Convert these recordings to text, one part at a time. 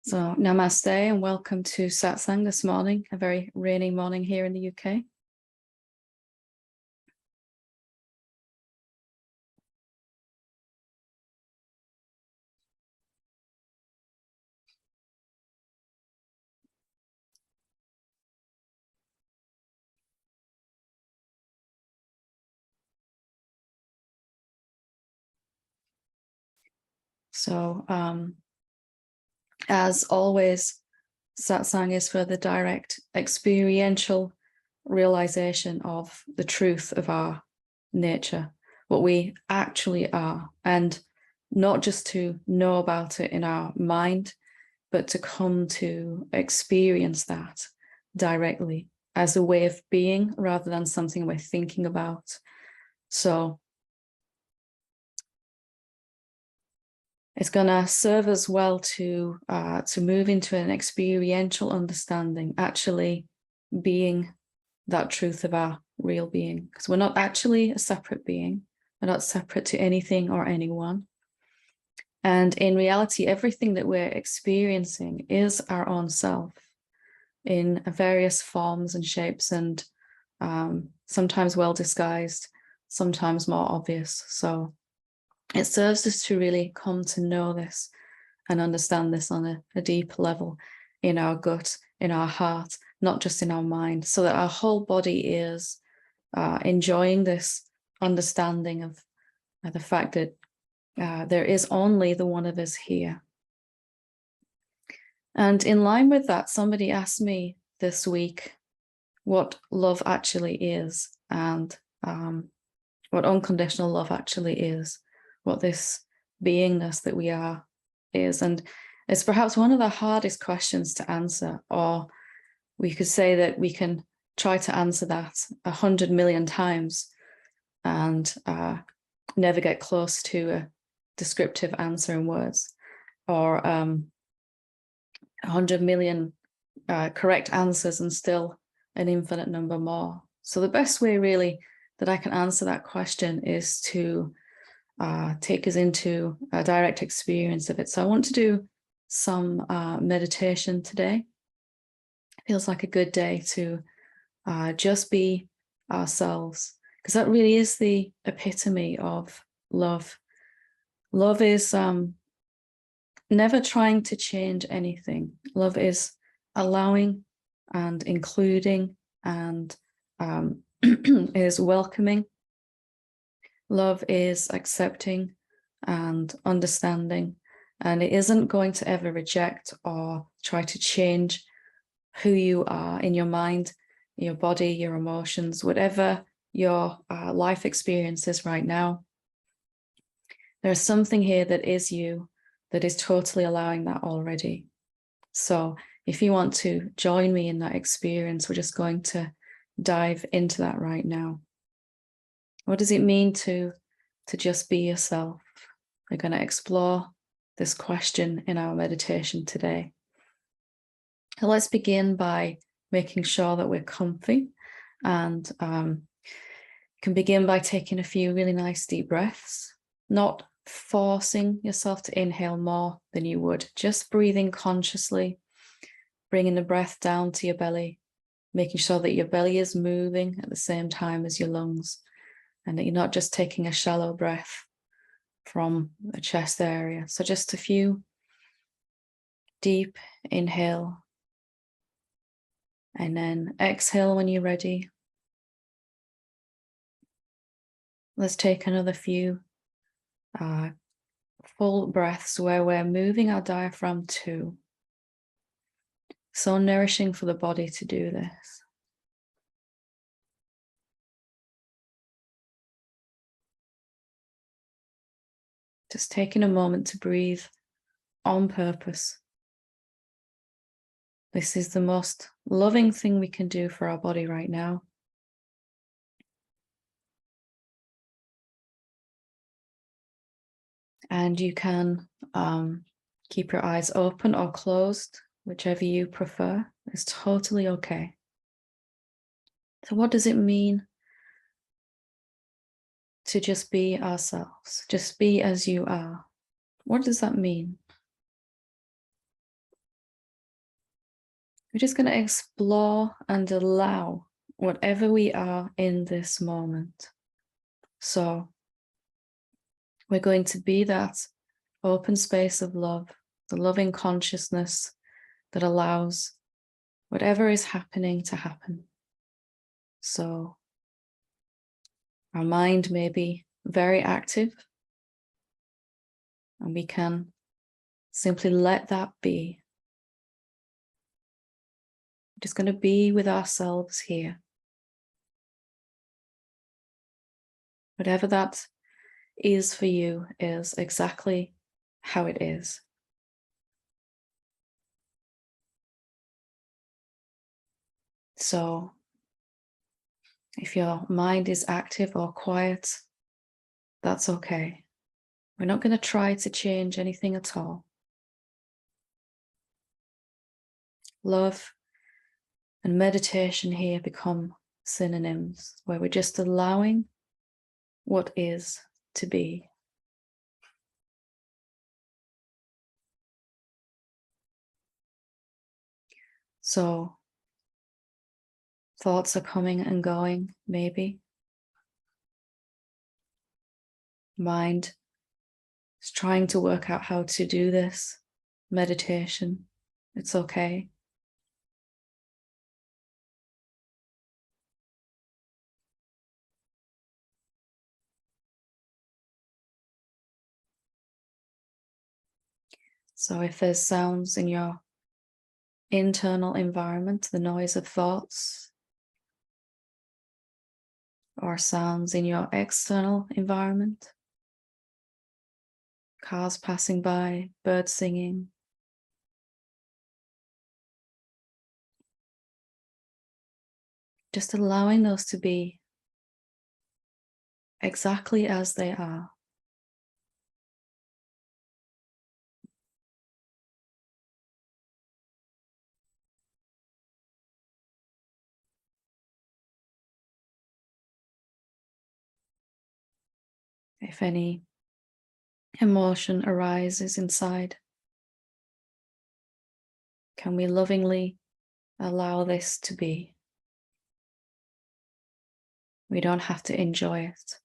So namaste and welcome to Satsang this morning, a very rainy morning here in the UK. So as always, Satsang is for the direct experiential realization of the truth of our nature, what we actually are, and not just to know about it in our mind, but to come to experience that directly as a way of being rather than something we're thinking about. So it's going to serve us well to move into an experiential understanding, actually being that truth of our real being, because we're not actually a separate being. We're not separate to anything or anyone. And in reality, everything that we're experiencing is our own self in various forms and shapes, and sometimes well disguised, sometimes more obvious. So it serves us to really come to know this and understand this on a deep level in our gut, in our heart, not just in our mind, so that our whole body is enjoying this understanding of the fact that there is only the one of us here. And in line with that, somebody asked me this week what love actually is, and what unconditional love actually is, what this beingness that we are is. And it's perhaps one of the hardest questions to answer, or we could say that we can try to answer that 100 million times and never get close to a descriptive answer in words, or 100 million correct answers and still an infinite number more. So the best way really that I can answer that question is to take us into a direct experience of it. So I want to do some meditation today. It feels like a good day to just be ourselves, because that really is the epitome of love. Love is never trying to change anything. Love is allowing and including and is welcoming. Love is accepting and understanding, and it isn't going to ever reject or try to change who you are in your mind, your body, your emotions, whatever your life experience is right now. There's something here that is you, that is totally allowing that already. So if you want to join me in that experience, we're just going to dive into that right now. What does it mean to just be yourself? We're going to explore this question in our meditation today. So let's begin by making sure that we're comfy, and can begin by taking a few really nice deep breaths, not forcing yourself to inhale more than you would, just breathing consciously, bringing the breath down to your belly, making sure that your belly is moving at the same time as your lungs, and that you're not just taking a shallow breath from the chest area. So just a few deep inhale, and then exhale when you're ready. Let's take another few full breaths where we're moving our diaphragm too. So nourishing for the body to do this. Just taking a moment to breathe on purpose. This is the most loving thing we can do for our body right now. And you can keep your eyes open or closed, whichever you prefer. It's totally okay. So what does it mean to just be ourselves? Just be as you are. What does that mean? we're just going to explore and allow whatever we are in this moment. So we're going to be that open space of love, the loving consciousness that allows whatever is happening to happen. So our mind may be very active, and we can simply let that be. We're just going to be with ourselves here. Whatever that is for you is exactly how it is. So if your mind is active or quiet, that's okay. We're not going to try to change anything at all. Love and meditation here become synonyms, where we're just allowing what is to be. So thoughts are coming and going, maybe. Mind is trying to work out how to do this meditation. It's okay. So if there's sounds in your internal environment, the noise of thoughts, or sounds in your external environment, cars passing by, birds singing, just allowing those to be exactly as they are. If any emotion arises inside, can we lovingly allow this to be? We don't have to enjoy it,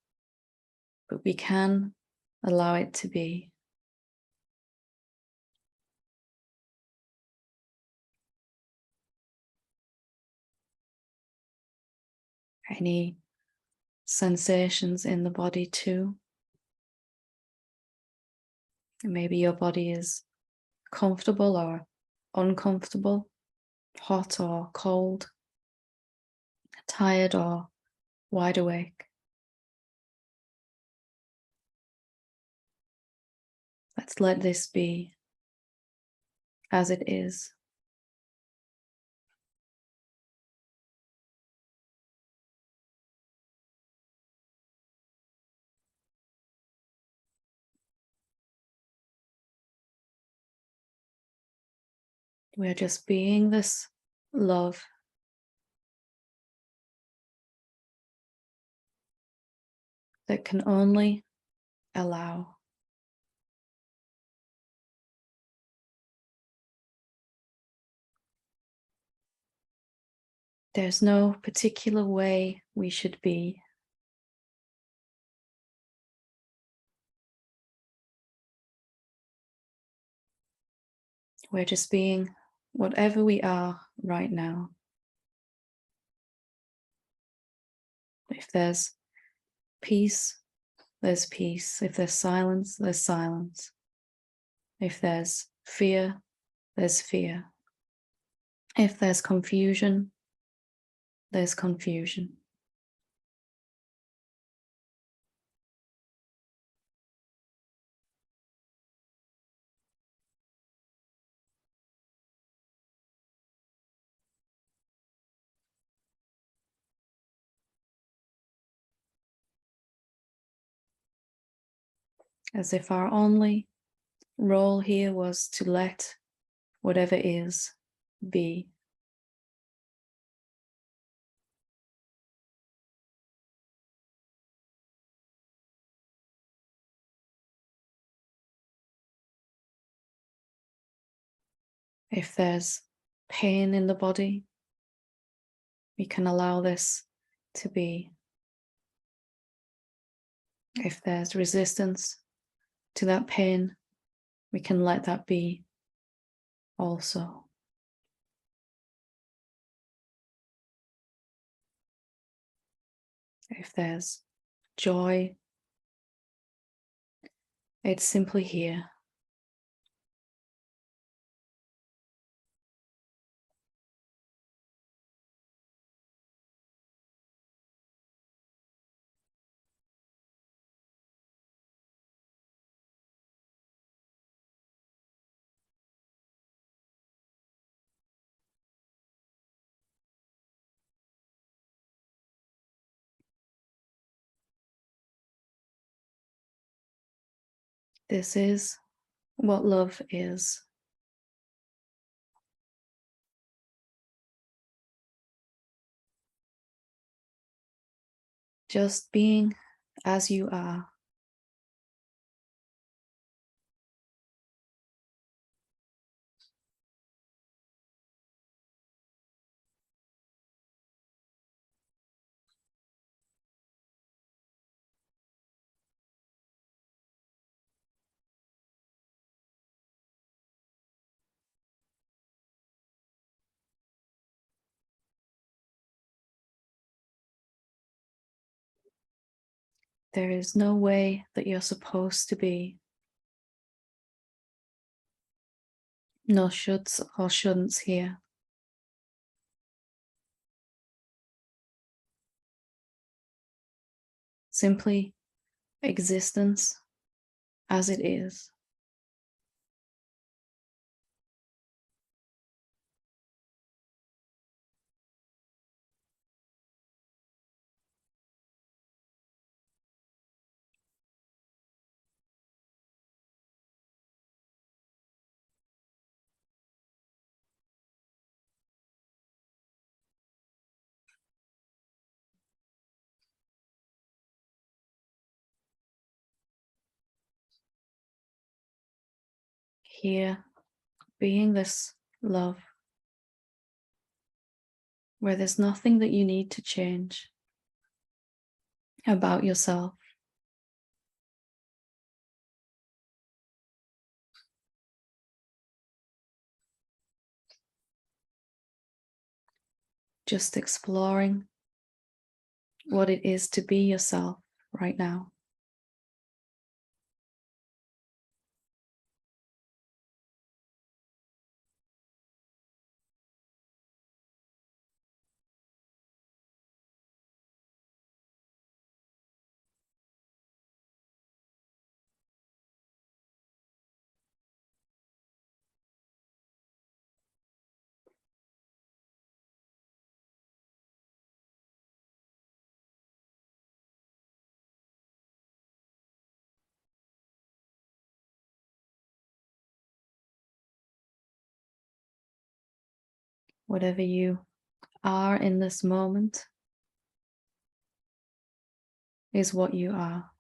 but we can allow it to be. Any sensations in the body too. Maybe your body is comfortable or uncomfortable, hot or cold, tired or wide awake. Let's let this be as it is. We're just being this love that can only allow. There's no particular way we should be. We're just being whatever we are right now. If there's peace, there's peace. If there's silence, there's silence. If there's fear, there's fear. If there's confusion, there's confusion. As if our only role here was to let whatever is be. If there's pain in the body, we can allow this to be. If there's resistance to that pain, we can let that be also. If there's joy, it's simply here. This is what love is. Just being as you are. There is no way that you're supposed to be. No shoulds or shouldn'ts here. Simply existence as it is. Here, being this love, where there's nothing that you need to change about yourself. Just exploring what it is to be yourself right now. Whatever you are in this moment is what you are.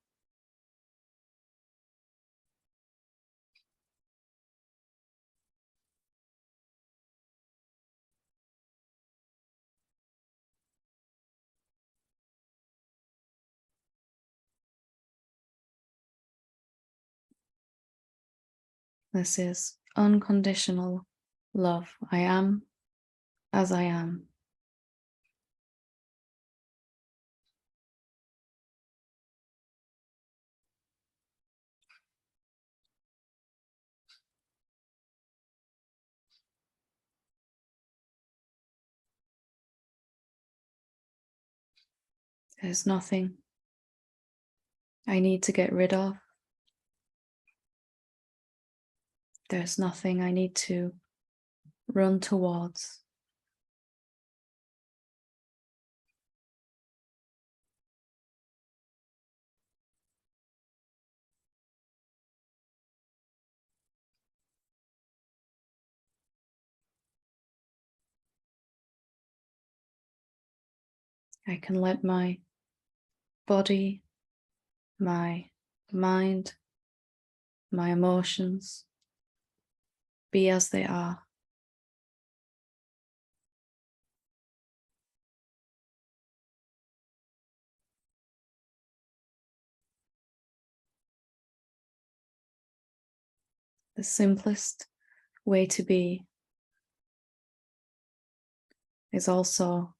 This is unconditional love. I am as I am. There's nothing I need to get rid of. There's nothing I need to run towards. I can let my body, my mind, my emotions be as they are. The simplest way to be is also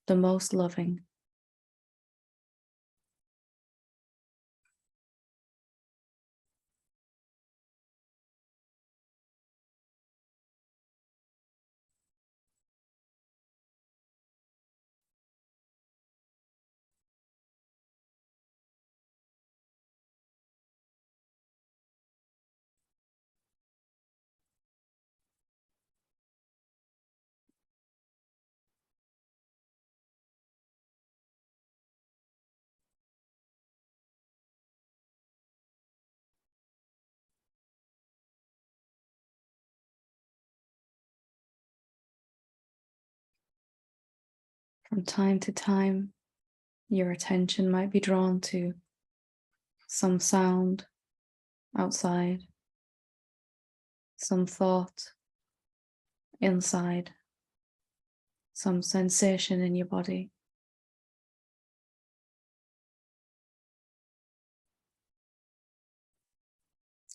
the most loving. From time to time, your attention might be drawn to some sound outside, some thought inside, some sensation in your body.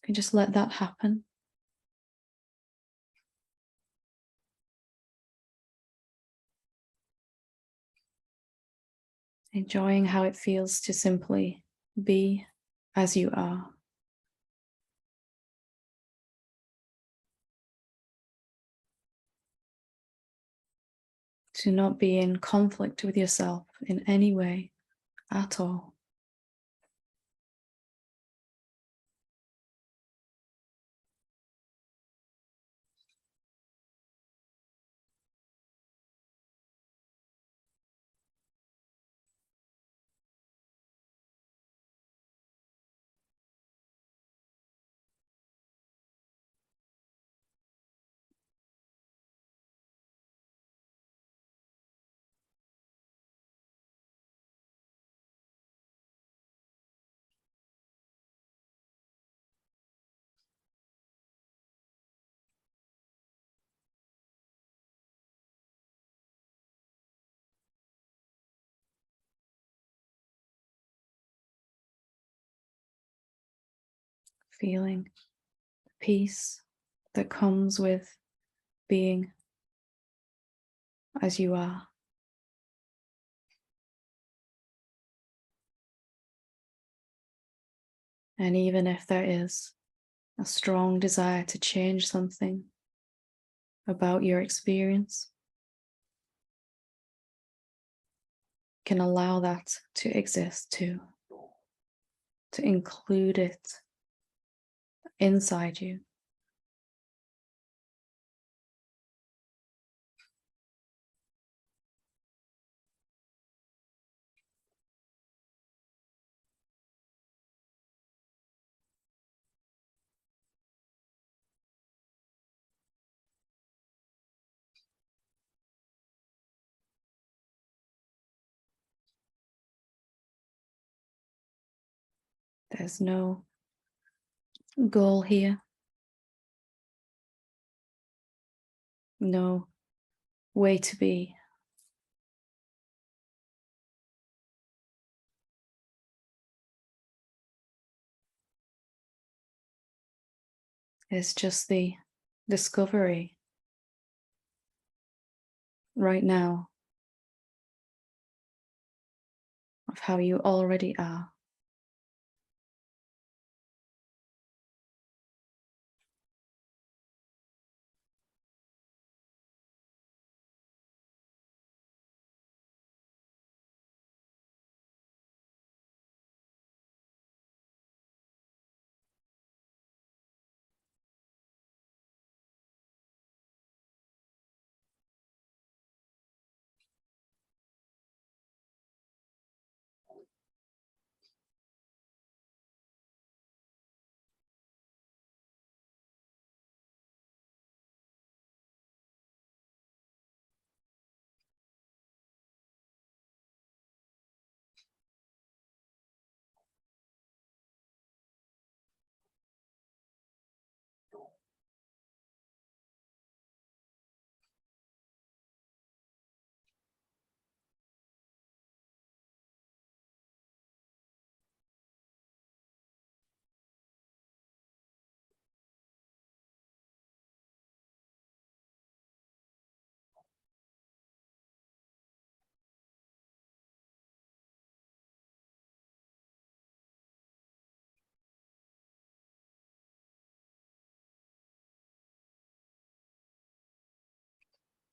You can just let that happen. Enjoying how it feels to simply be as you are. To not be in conflict with yourself in any way at all. Feeling the peace that comes with being as you are. And even if there is a strong desire to change something about your experience, you can allow that to exist too, to include it inside you. There's no goal here, no way to be. It's just the discovery right now of how you already are.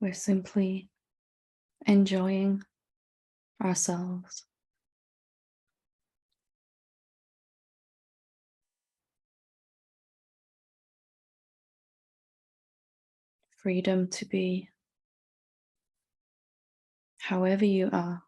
we're simply enjoying ourselves. Freedom to be however you are.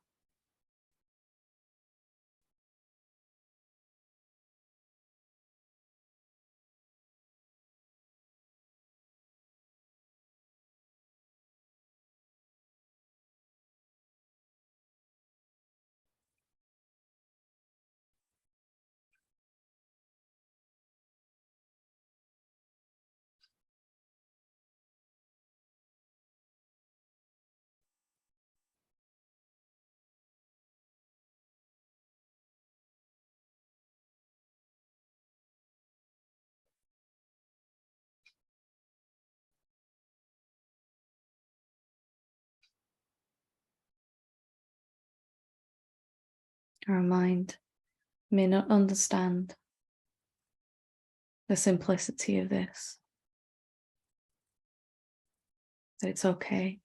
Our mind may not understand the simplicity of this, that it's okay.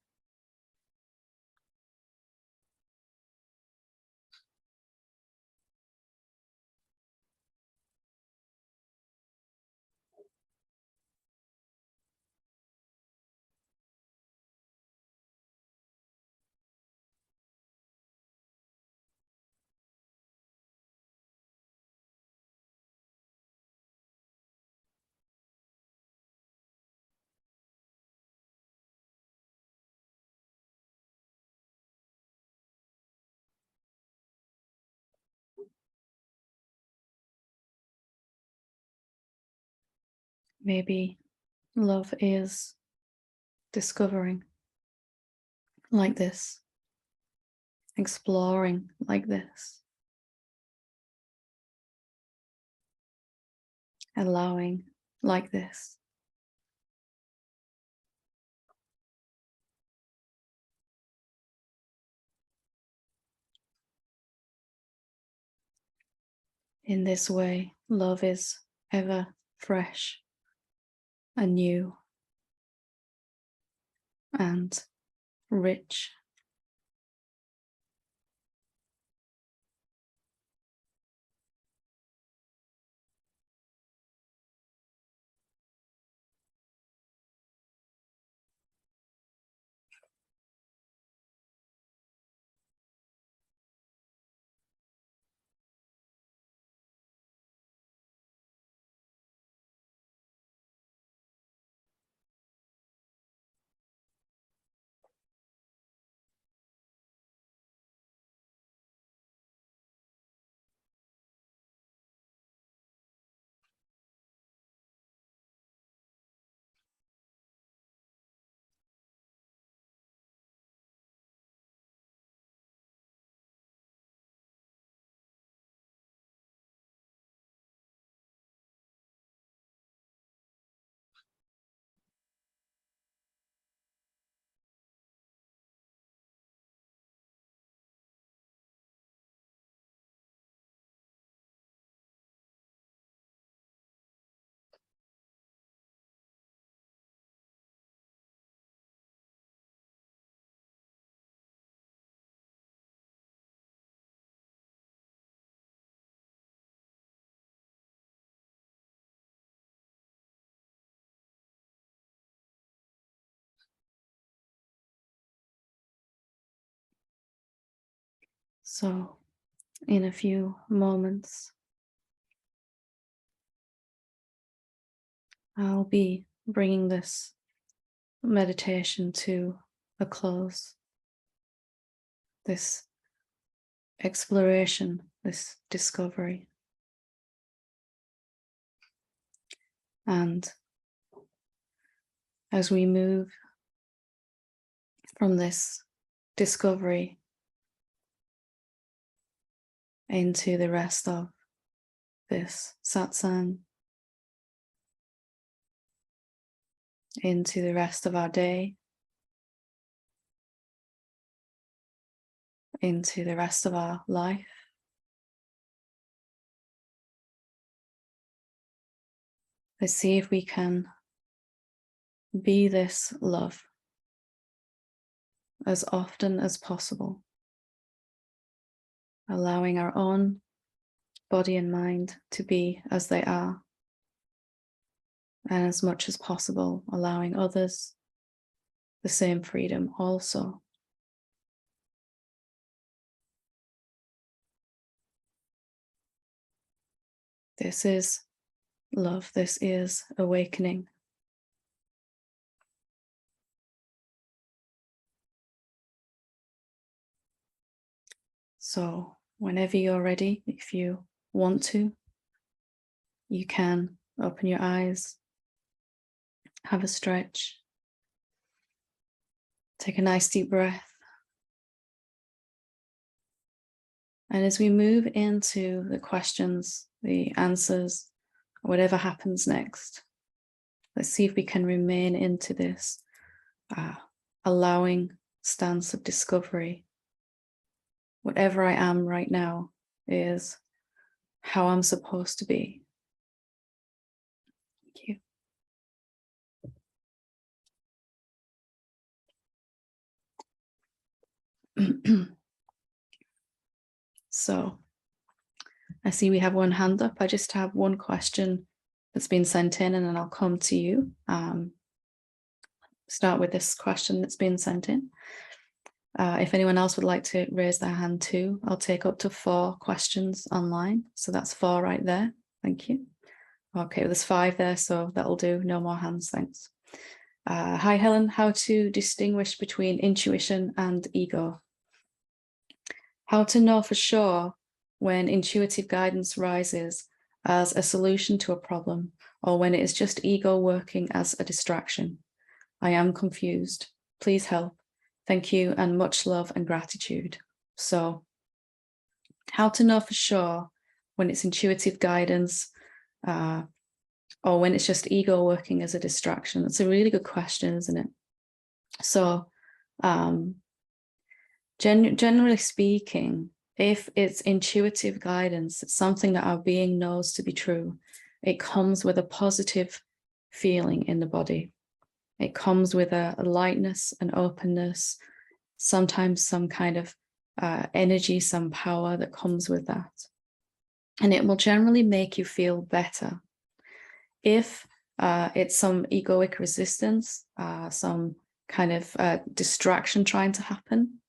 Maybe love is discovering like this, exploring like this, allowing like this. In this way, love is ever fresh and new and rich. So, in a few moments, I'll be bringing this meditation to a close, this exploration, this discovery. And as we move from this discovery into the rest of this satsang, into the rest of our day, into the rest of our life, let's see if we can be this love as often as possible, allowing our own body and mind to be as they are, and as much as possible, allowing others the same freedom also. This is love, this is awakening. So whenever you're ready, if you want to, you can open your eyes, have a stretch, take a nice deep breath. And as we move into the questions, the answers, whatever happens next, let's see if we can remain into this allowing stance of discovery. Whatever I am right now is how I'm supposed to be. Thank you. So I see we have one hand up. I just have one question that's been sent in, and then I'll come to you. Start with this question that's been sent in. If anyone else would like to raise their hand too, I'll take up to 4 questions online. So that's 4 right there. Thank you. Okay, well, there's 5 there, so that'll do. No more hands, thanks. Hi, Helen. How to distinguish between intuition and ego? How to know for sure when intuitive guidance rises as a solution to a problem, or when it is just ego working as a distraction? I am confused. Please help. Thank you, and much love and gratitude. So, how to know for sure when it's intuitive guidance or when it's just ego working as a distraction? That's a really good question, isn't it? So, generally speaking, if it's intuitive guidance, it's something that our being knows to be true. It comes with a positive feeling in the body. It comes with a lightness, an openness, sometimes some kind of energy, some power that comes with that. And it will generally make you feel better. If it's some egoic resistance, some kind of distraction trying to happen,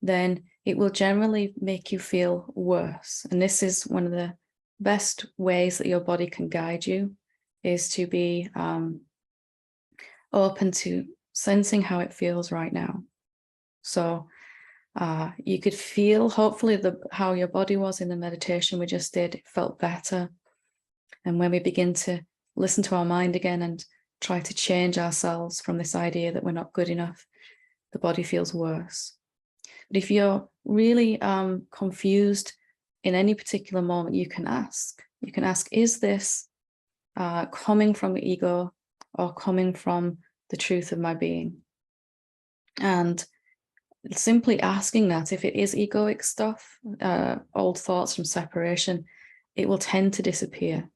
then it will generally make you feel worse. And this is one of the best ways that your body can guide you, is to be open to sensing how it feels right now. So you could feel, hopefully, how your body was in the meditation we just did. It felt better. And when we begin to listen to our mind again and try to change ourselves from this idea that we're not good enough, the body feels worse. But if you're really confused in any particular moment, you can ask. You can ask, is this coming from the ego or coming from the truth of my being? And simply asking that, if it is egoic stuff, old thoughts from separation, it will tend to disappear.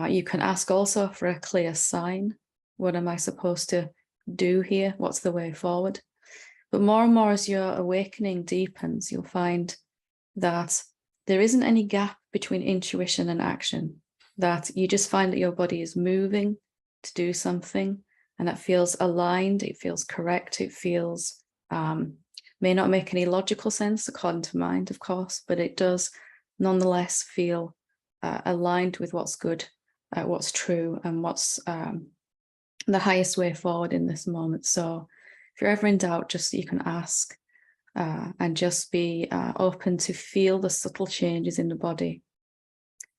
You can ask also for a clear sign. What am I supposed to do here? What's the way forward? But more and more as your awakening deepens, you'll find that there isn't any gap between intuition and action, that you just find that your body is moving to do something, and that feels aligned, it feels correct, it feels, may not make any logical sense according to mind, of course, but it does nonetheless feel aligned with what's good, what's true, and what's the highest way forward in this moment. So if you're ever in doubt, just you can ask and just be open to feel the subtle changes in the body.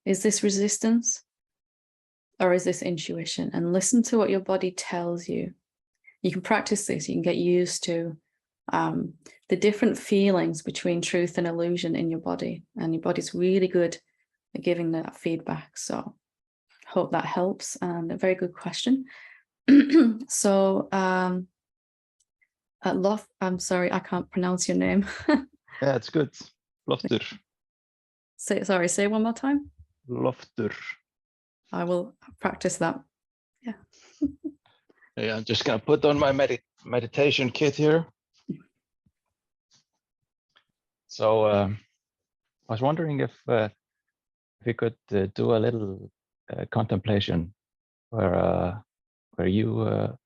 Is this resistance or is this intuition? And listen to what your body tells you. You can practice this. You can get used to the different feelings between truth and illusion in your body. And your body's really good at giving that feedback. So hope that helps. And a very good question. So I'm sorry, I can't pronounce your name. Yeah, it's good. Loftur. Say one more time. Loftur. I will practice that. Yeah. Yeah, I'm just gonna put on my meditation kit here. So I was wondering if we could do a little contemplation where you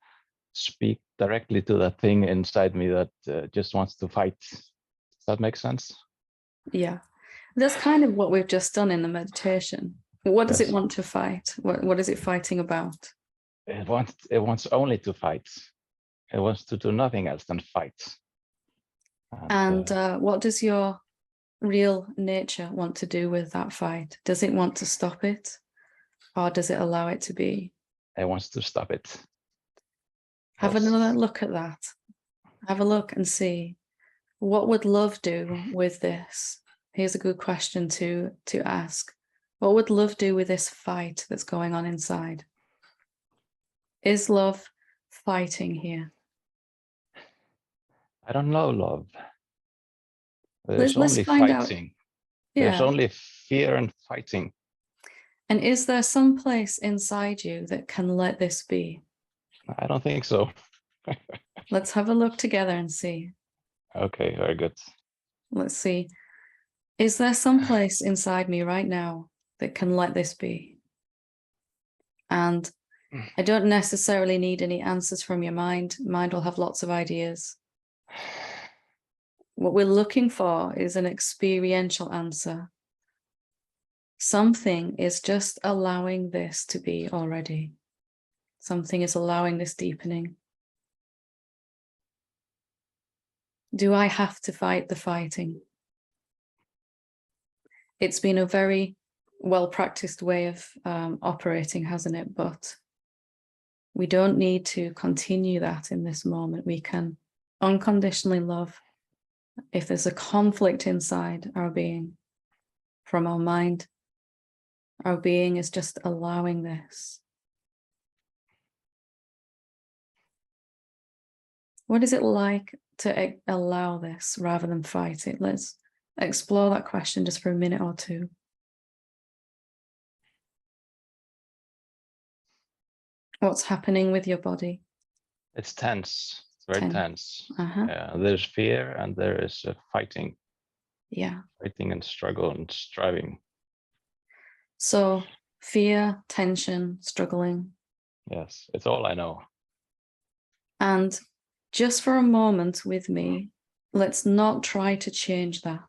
speak directly to that thing inside me that just wants to fight. Does that make sense? Yeah, that's kind of what we've just done in the meditation. What does it Yes. want to fight? What is it fighting about? It wants only to fight. It wants to do nothing else than fight. And what does your real nature want to do with that fight? Does it want to stop it, or does it allow it to be? It wants to stop it. Have Yes. another look at that. Have a look and see, what would love do with this? Here's a good question to ask. What would love do with this fight that's going on inside? Is love fighting here? I don't know, love. There's Let's only find out. fighting. There's Yeah. only fear and fighting. And is there some place inside you that can let this be? I don't think so. Let's have a look together and see. Okay, very good. Let's see. Is there some place inside me right now that can let this be? And I don't necessarily need any answers from your mind. Mind will have lots of ideas. What we're looking for is an experiential answer. Something is just allowing this to be already. Something is allowing this deepening. Do I have to fight the fighting? It's been a very well-practiced way of operating, hasn't it? But we don't need to continue that in this moment. We can unconditionally love. If there's a conflict inside our being from our mind, our being is just allowing this. What is it like to allow this rather than fight it? Let's explore that question just for a minute or two. What's happening with your body? It's tense. It's very tense. Yeah, there's fear and there is fighting. Yeah. Fighting and struggle and striving. So fear, tension, struggling. Yes, it's all I know. And just for a moment with me, let's not try to change that.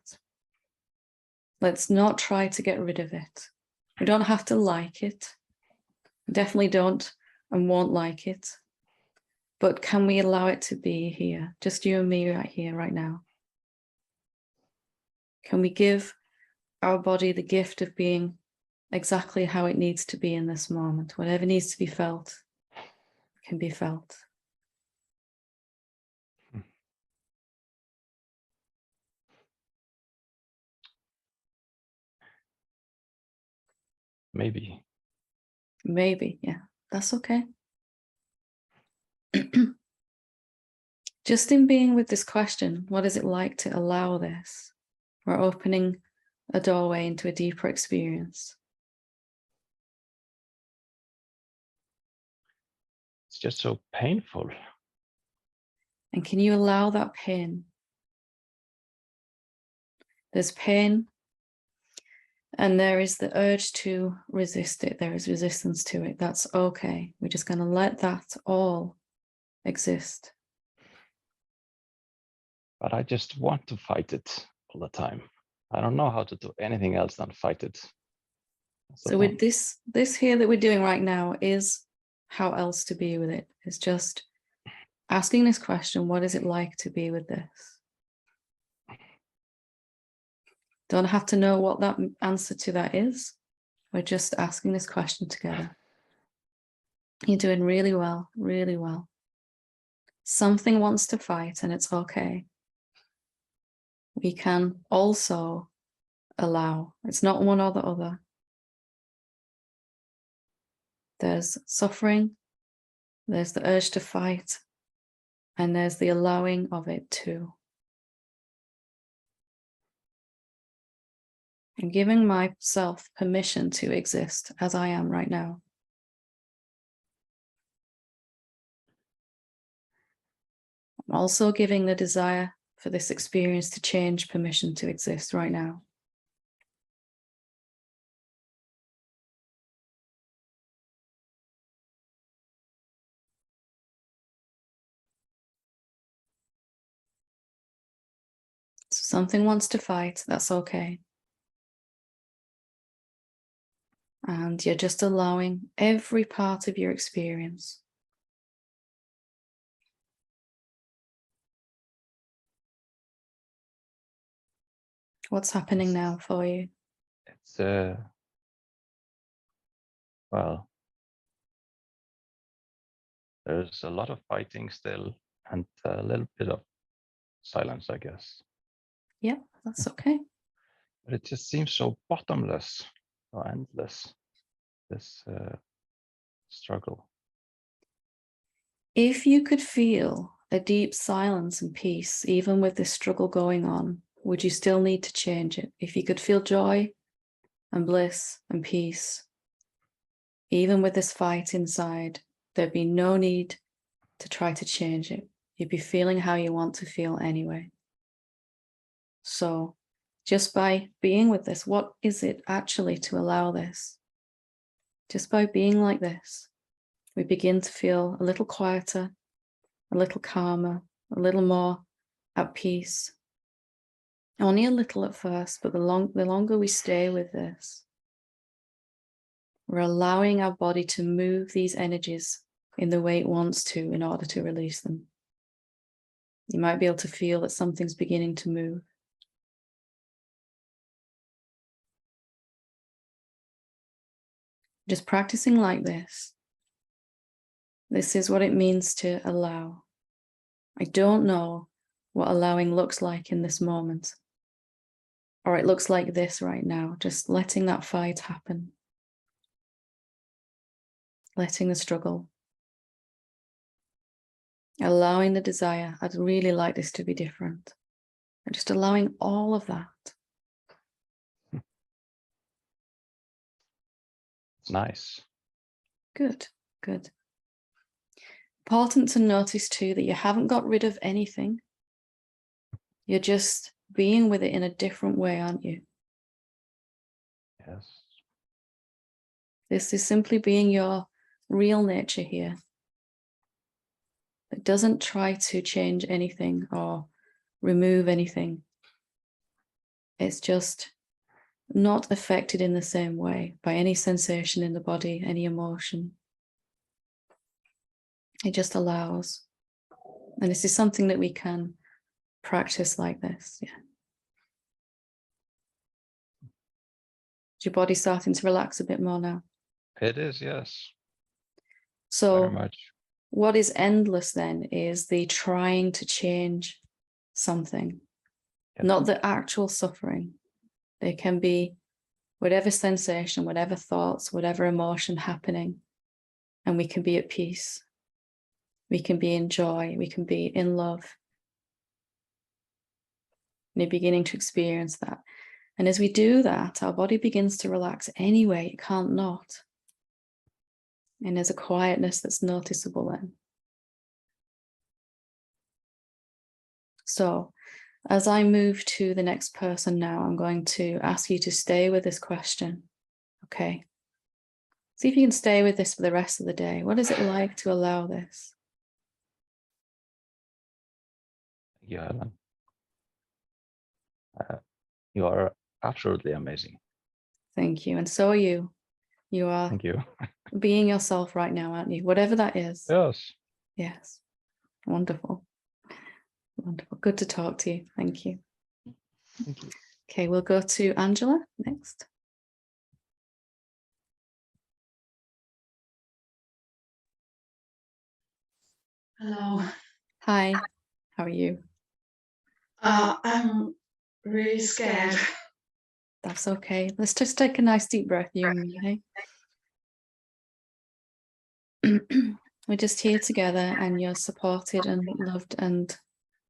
Let's not try to get rid of it. We don't have to like it. We definitely don't and won't like it. But can we allow it to be here? Just you and me right here, right now. Can we give our body the gift of being exactly how it needs to be in this moment? Whatever needs to be felt can be felt. Maybe. Maybe, yeah, that's okay. Just in being with this question, what is it like to allow this? We're opening a doorway into a deeper experience. It's just so painful. And can you allow that pain? There's pain, and there is the urge to resist it. There is resistance to it. That's okay. We're just going to let that all exist. But I just want to fight it all the time. I don't know how to do anything else than fight it. So with this here that we're doing right now is how else to be with it. It's just asking this question, what is it like to be with this? Don't have to know what that answer to that is. We're just asking this question together. You're doing really well, really well. Something wants to fight and it's okay. We can also allow. It's not one or the other. There's suffering, there's the urge to fight, and there's the allowing of it too. And giving myself permission to exist as I am right now. I'm also giving the desire for this experience to change permission to exist right now. So something wants to fight, that's okay. And you're just allowing every part of your experience. What's happening now for you? It's well, there's a lot of fighting still, and a little bit of silence, I guess. Yeah, that's okay. But it just seems so bottomless, so endless, this struggle. If you could feel a deep silence and peace, even with this struggle going on, would you still need to change it? If you could feel joy and bliss and peace, even with this fight inside, there'd be no need to try to change it. You'd be feeling how you want to feel anyway. So just by being with this, what is it actually to allow this? Just by being like this, we begin to feel a little quieter, a little calmer, a little more at peace. Only a little at first, but the longer we stay with this, we're allowing our body to move these energies in the way it wants to in order to release them. You might be able to feel that something's beginning to move. Just practicing like this. This is what it means to allow. I don't know what allowing looks like in this moment, or it looks like this right now, just letting that fight happen, letting the struggle, allowing the desire. I'd really like this to be different, and just allowing all of that. It's nice. Good, good. Important to notice too that you haven't got rid of anything. You're just being with it in a different way, aren't you? Yes. This is simply being your real nature here. It doesn't try to change anything or remove anything. It's just not affected in the same way by any sensation in the body, any emotion. It just allows. And this is something that we can practice like this. Yeah. Is your body starting to relax a bit more now? It is, yes. So very much. What is endless then is the trying to change something, Yes. not the actual suffering. There can be whatever sensation, whatever thoughts, whatever emotion happening, and we can be at peace. We can be in joy. We can be in love. And you're beginning to experience that. And as we do that, our body begins to relax anyway. It can't not. And there's a quietness that's noticeable then. So as I move to the next person now, I'm going to ask you to stay with this question. Okay. See if you can stay with this for the rest of the day. What is it like to allow this? Thank you, Helen. You are absolutely amazing. Thank you. And so are you. You are Thank you. being yourself right now, aren't you? Whatever that is. Yes. Yes. Wonderful. Wonderful. Good to talk to you. Thank you. Thank you. Okay, we'll go to Angela next. Hello. Hi, how are you? I'm really scared. That's okay. Let's just take a nice deep breath, you and me, hey? We're just here together and you're supported and loved and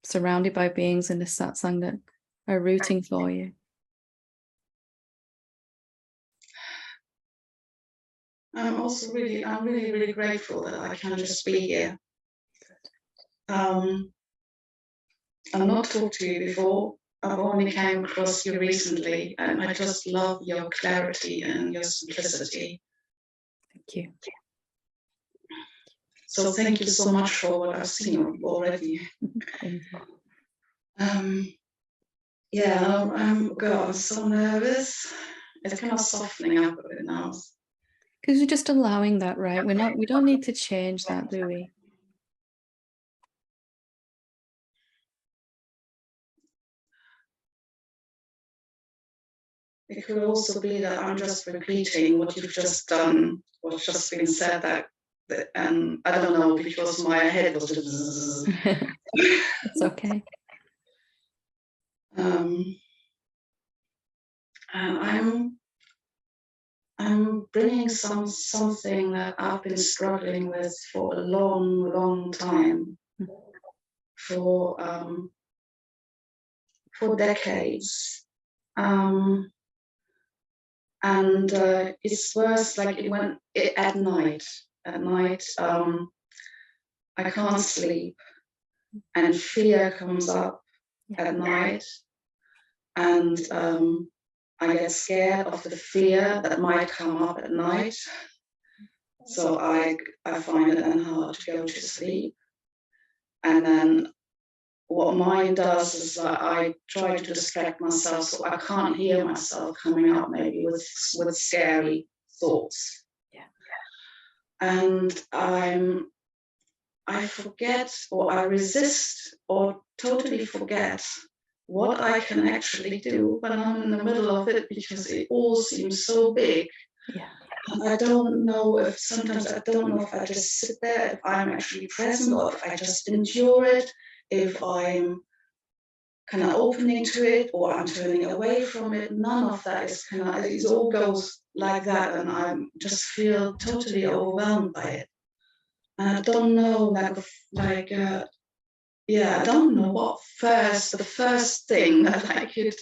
surrounded by beings in this satsang that are rooting for you. I'm really grateful that I can just be here. I've not talked to you before. I've only came across you recently, and I just love your clarity and your simplicity. Thank you. So thank you so much for what I've seen already. Thank you. Yeah, I'm so nervous. It's kind of softening up a bit now. Because we're just allowing that, right? We don't need to change that, do we? It could also be that I'm just repeating what you've just done, what's just been said, and I don't know, because my head was just... It's okay. And I'm bringing something that I've been struggling with for a long time, for decades. And it's worse, like at night. At night, I can't sleep, and fear comes up at night, and I get scared of the fear that might come up at night. So I find it then hard to go to sleep. And then what mine does is that I try to distract myself so I can't hear myself coming up, maybe with scary thoughts. Yeah. And I forget, or I resist, or totally forget what I can actually do when I'm in the middle of it, because it all seems so big. Yeah. And I don't know if I just sit there, if I'm actually present, or if I just endure it, if I'm kind of opening to it, or I'm turning away from it. None of that is it all goes like that, and I just feel totally overwhelmed by it. And I don't know, I don't know what the first thing that I could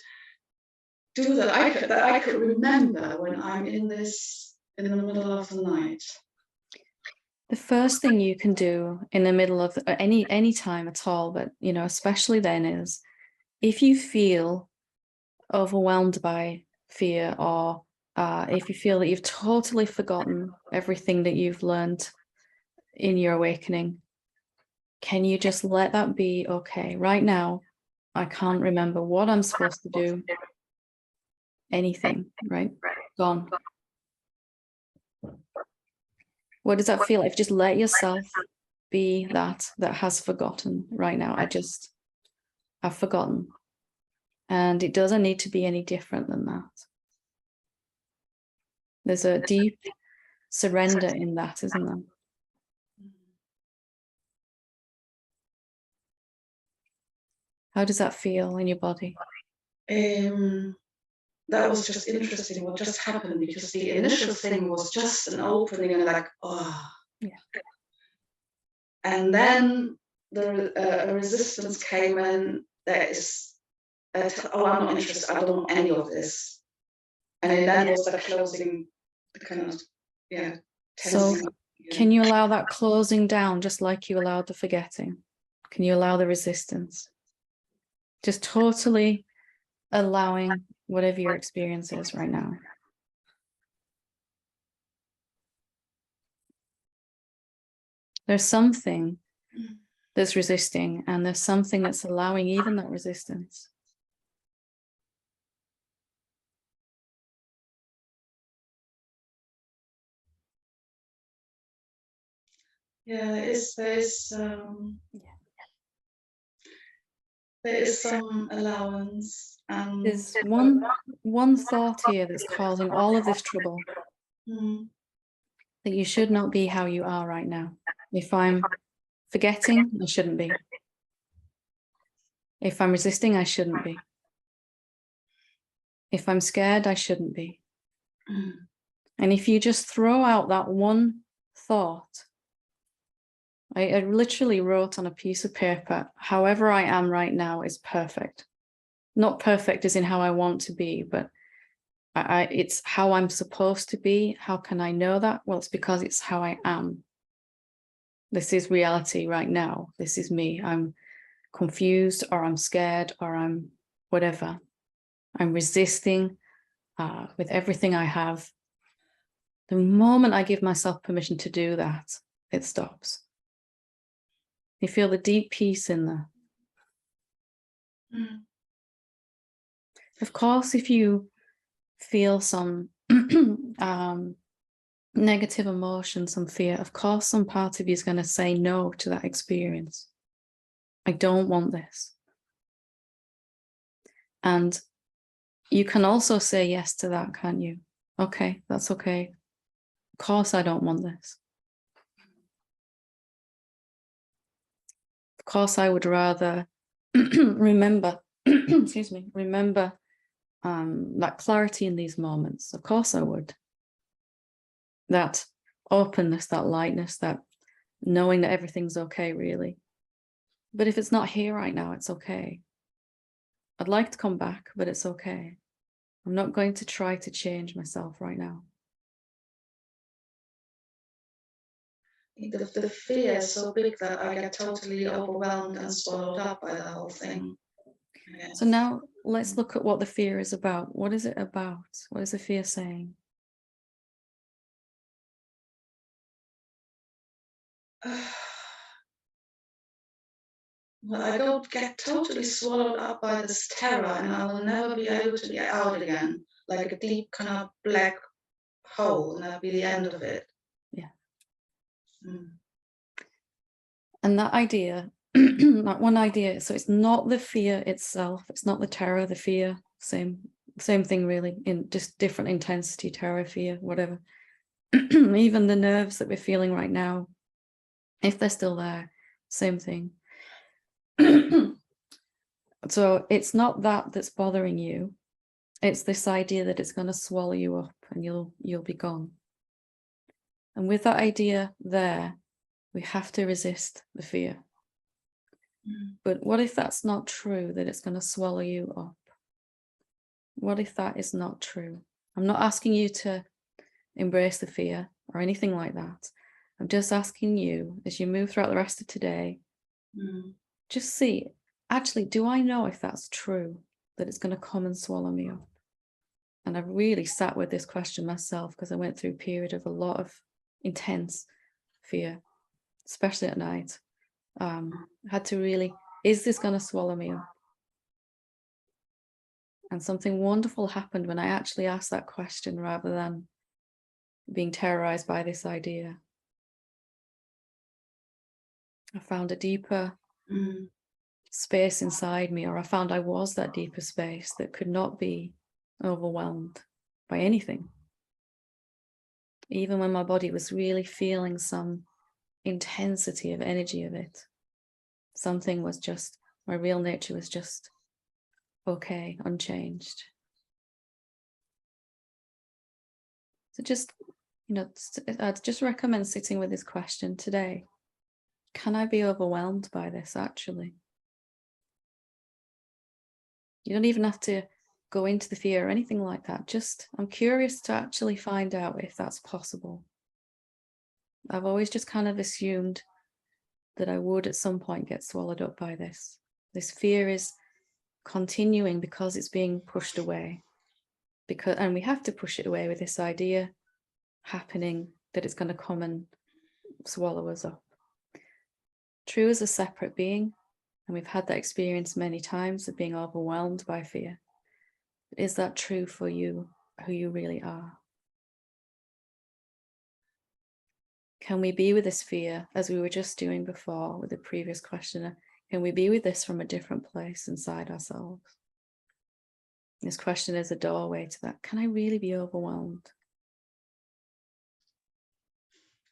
do, that I could remember when I'm in the middle of the night. The first thing you can do in the middle of any time at all, but especially then, is if you feel overwhelmed by fear, or if you feel that you've totally forgotten everything that you've learned in your awakening, can you just let that be? Okay, right now, I can't remember what I'm supposed to do. Anything, right? Gone. What does that feel like? Just let yourself be that has forgotten right now. I've forgotten. And it doesn't need to be any different than that. There's a deep surrender in that, isn't there? How does that feel in your body? That was just interesting what just happened, because the initial thing was just an opening and Yeah. And then the resistance came in. There is, I'm not interested. I don't want any of this. And then was the closing, the kind of, So can you allow that closing down, just like you allowed the forgetting? Can you allow the resistance? Just totally allowing whatever your experience is right now. There's something that's resisting, and there's something that's allowing even that resistance. Yeah, there is some allowance. There's one thought here that's causing all of this trouble. That you should not be how you are right now. If I'm forgetting, I shouldn't be. If I'm resisting, I shouldn't be. If I'm scared, I shouldn't be. And if you just throw out that one thought, I literally wrote on a piece of paper, however I am right now is perfect. Not perfect as in how I want to be, but it's how I'm supposed to be. How can I know that? Well, it's because it's how I am. This is reality right now. This is me. confused, or I'm scared, or I'm whatever. I'm resisting with everything I have. The moment I give myself permission to do that, it stops. You feel the deep peace in there. Mm. Of course, if you feel some negative emotion, some fear, of course, some part of you is going to say no to that experience. I don't want this. And you can also say yes to that, can't you? Okay, that's okay. Of course, I don't want this. Of course, I would rather remember, excuse me, remember that clarity in these moments. Of course I would. That openness, that lightness, that knowing that everything's okay, really. But if it's not here right now, it's okay. I'd like to come back, but it's okay. I'm not going to try to change myself right now. The fear is so big that I get totally overwhelmed and swallowed up by the whole thing. So now let's look at what the fear is about. What is it about? What is the fear saying? Well, I don't get totally swallowed up by this terror, and I will never be able to get out again, like a deep kind of black hole, and that'll be the end of it. Yeah. Mm. And that idea, that one idea, so it's not the fear itself, it's not the terror, the fear, same thing really, in just different intensity, terror, fear, whatever. Even the nerves that we're feeling right now, if they're still there, same thing. So it's not that that's bothering you. It's this idea that it's going to swallow you up and you'll be gone. And with that idea there, we have to resist the fear. But what if that's not true, that it's going to swallow you up? What if that is not true? I'm not asking you to embrace the fear or anything like that. I'm just asking you, as you move throughout the rest of today, just see, actually, do I know if that's true, that it's going to come and swallow me up? And I've really sat with this question myself because I went through a period of a lot of intense fear, especially at night. I had to really, is this going to swallow me up? And something wonderful happened when I actually asked that question rather than being terrorized by this idea. I found a deeper space inside me, or I found I was that deeper space that could not be overwhelmed by anything. Even when my body was really feeling some intensity of energy of it, something was just, my real nature was just okay, unchanged. So just, I'd just recommend sitting with this question today. Can I be overwhelmed by this actually? You don't even have to go into the fear or anything like that. Just, I'm curious to actually find out if that's possible. I've always just kind of assumed that I would at some point get swallowed up by this. This fear is continuing because it's being pushed away. And we have to push it away with this idea happening that it's going to come and swallow us up. True as a separate being, and we've had that experience many times of being overwhelmed by fear. Is that true for you, who you really are? Can we be with this fear, as we were just doing before with the previous questioner? Can we be with this from a different place inside ourselves? This question is a doorway to that. Can I really be overwhelmed?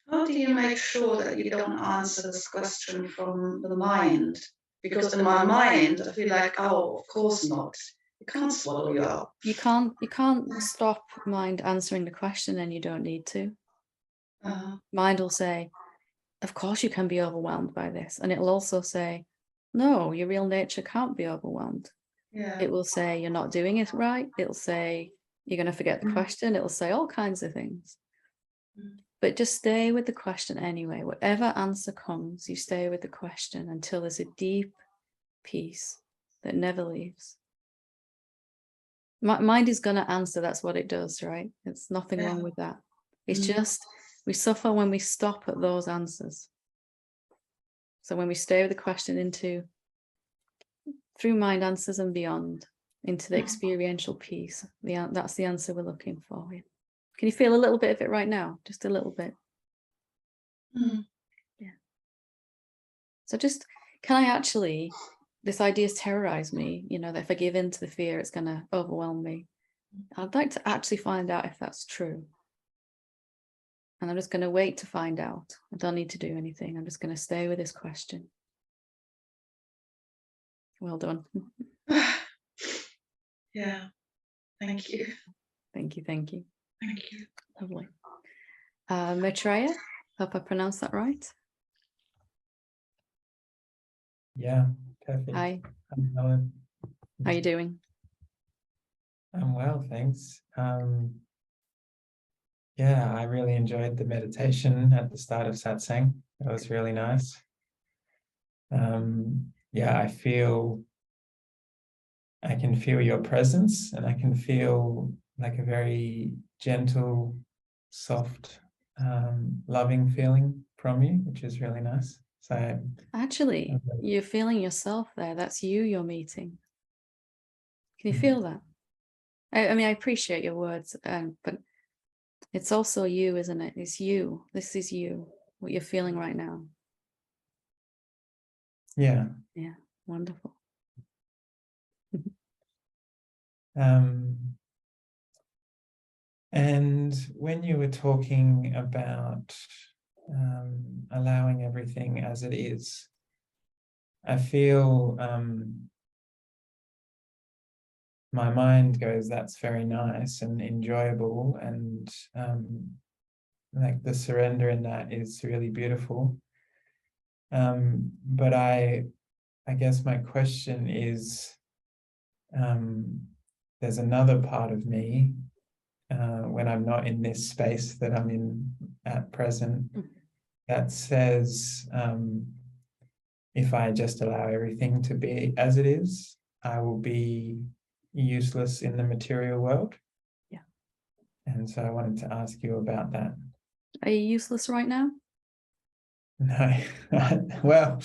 How do you make sure that you don't answer this question from the mind? Because in my mind, I feel like, oh, of course not. It can't swallow you up. You can't stop mind answering the question, and you don't need to. Mind will say, of course you can be overwhelmed by this. And it'll also say, no, your real nature can't be overwhelmed. Yeah. It will say you're not doing it right. It'll say you're going to forget the question. It'll say all kinds of things. But just stay with the question anyway. Whatever answer comes, you stay with the question until there's a deep peace that never leaves. Mind is going to answer. That's what it does, right? It's nothing wrong with that. It's just we suffer when we stop at those answers. So when we stay with the question through mind answers and beyond, into the experiential peace, that's the answer we're looking for. Can you feel a little bit of it right now? Just a little bit. Yeah. So just, can I actually, this idea's terrorized me, that if I give in to the fear, it's going to overwhelm me. I'd like to actually find out if that's true. And I'm just going to wait to find out. I don't need to do anything. I'm just going to stay with this question. Well done. Yeah. Thank you. Thank you. Thank you. Thank you. Lovely. Maitreya, hope I pronounced that right. Yeah, perfect. Hi. I'm Helen. How are you doing? I'm well, thanks. Yeah, I really enjoyed the meditation at the start of Satsang. That was really nice. Yeah, I can feel your presence, and I can feel like a very gentle, soft, loving feeling from you, which is really nice. So Actually, you're feeling yourself there. That's you're meeting. Can you feel that? I mean, I appreciate your words, but it's also you, isn't it? It's you. This is you, what you're feeling right now. yeah. Yeah, wonderful. And when you were talking about allowing everything as it is, I feel my mind goes, that's very nice and enjoyable, and like the surrender in that is really beautiful. But I guess my question is, there's another part of me when I'm not in this space that I'm in at present, that says, if I just allow everything to be as it is, I will be useless in the material world. Yeah. And so I wanted to ask you about that. Are you useless right now? No, well,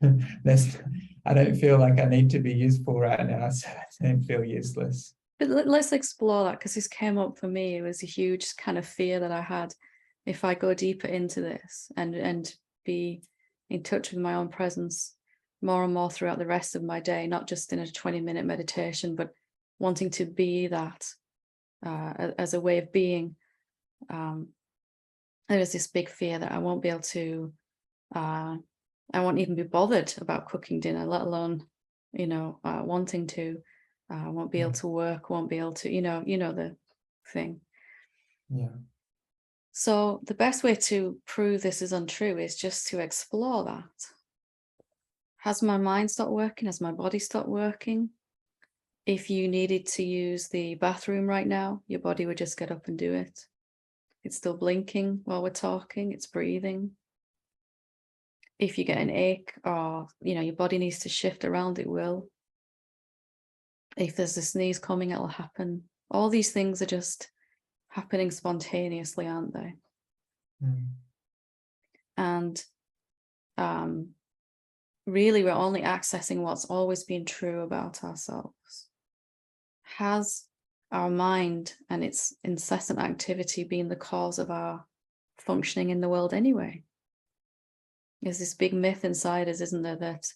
I don't feel like I need to be useful right now, so I don't feel useless. But let's explore that, because this came up for me. It was a huge kind of fear that I had. If I go deeper into this and be in touch with my own presence more and more throughout the rest of my day, not just in a 20-minute meditation, but wanting to be that as a way of being, there is this big fear that I won't be able to, I won't even be bothered about cooking dinner, let alone, wanting to. Won't be able to work, won't be able to, you know the thing. Yeah. So the best way to prove this is untrue is just to explore that. Has my mind stopped working? Has my body stopped working? If you needed to use the bathroom right now, your body would just get up and do it. It's still blinking while we're talking, it's breathing. If you get an ache or, your body needs to shift around, it will. If there's a sneeze coming, it'll happen. All these things are just happening spontaneously, aren't they? And really, we're only accessing what's always been true about ourselves. Has our mind and its incessant activity been the cause of our functioning in the world anyway? There's this big myth inside us, isn't there, that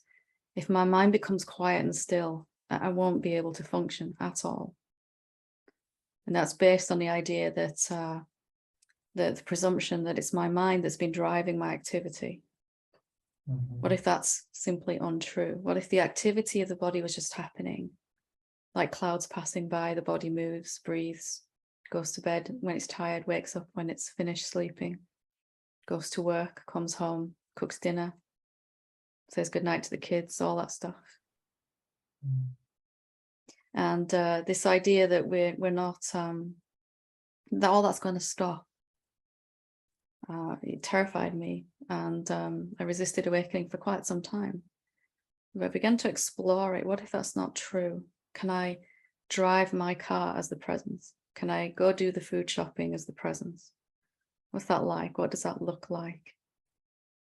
if my mind becomes quiet and still, I won't be able to function at all. And that's based on the idea that the presumption that it's my mind that's been driving my activity. What if that's simply untrue? What if the activity of the body was just happening? Like clouds passing by, the body moves, breathes, goes to bed when it's tired, wakes up when it's finished sleeping, goes to work, comes home, cooks dinner, says goodnight to the kids, all that stuff. And this idea that we're not, that all that's going to stop, it terrified me, and I resisted awakening for quite some time. if I begin to explore it, what if that's not true? Can I drive my car as the presence? Can I go do the food shopping as the presence? What's that like? What does that look like?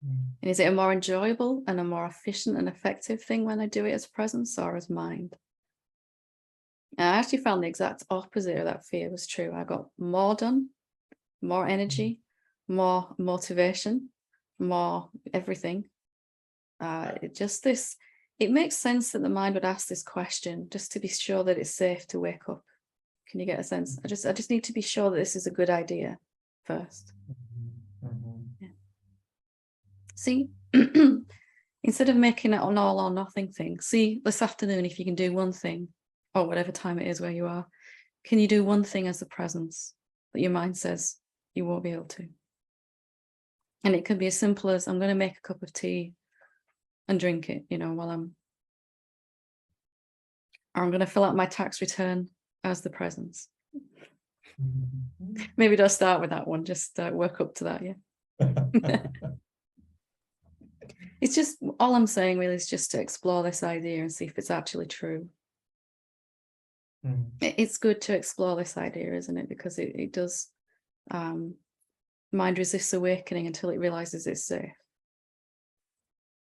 And is it a more enjoyable and a more efficient and effective thing when I do it as presence or as mind? And I actually found the exact opposite of that fear was true. I got more done, more energy, more motivation, more everything. It makes sense that the mind would ask this question just to be sure that it's safe to wake up. Can you get a sense? I just need to be sure that this is a good idea first. Yeah. See, instead of making it an all or nothing thing, see this afternoon, if you can do one thing, or whatever time it is where you are, can you do one thing as the presence that your mind says you won't be able to? And it can be as simple as, I'm going to make a cup of tea and drink it, while or I'm going to fill out my tax return as the presence. Maybe don't start with that one, just work up to that, yeah. It's just, all I'm saying really is just to explore this idea and see if it's actually true. It's good to explore this idea, isn't it? Because it does, mind resists awakening until it realizes it's safe.